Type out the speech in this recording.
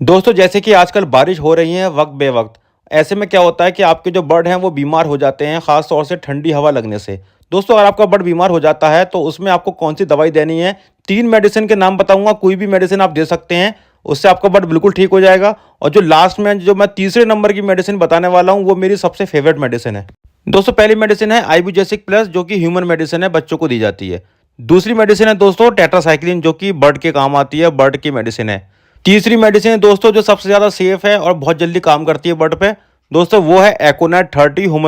दोस्तों जैसे कि आजकल बारिश हो रही है वक्त बे वक्त। ऐसे में क्या होता है कि आपके जो बर्ड हैं वो बीमार हो जाते हैं, ख़ास तौर से ठंडी हवा लगने से। दोस्तों अगर आपका बर्ड बीमार हो जाता है तो उसमें आपको कौन सी दवाई देनी है, 3 मेडिसिन के नाम बताऊंगा, कोई भी मेडिसिन आप दे सकते हैं, उससे आपका बर्ड बिल्कुल ठीक हो जाएगा। और जो लास्ट में जो मैं तीसरे नंबर की मेडिसिन बताने वाला हूँ वो मेरी सबसे फेवरेट मेडिसिन है। दोस्तों पहली मेडिसिन है आइबुजेसिक प्लस, जो कि ह्यूमन मेडिसिन है, बच्चों को दी जाती है। दूसरी मेडिसिन है दोस्तों टेट्रासाइक्लिन, जो कि बर्ड के काम आती है, बर्ड की मेडिसिन है। तीसरी मेडिसिन है दोस्तों जो सबसे ज़्यादा सेफ है और बहुत जल्दी काम करती है बर्ड पे, दोस्तों वो है एकोनेट 30 होम्योपैथी।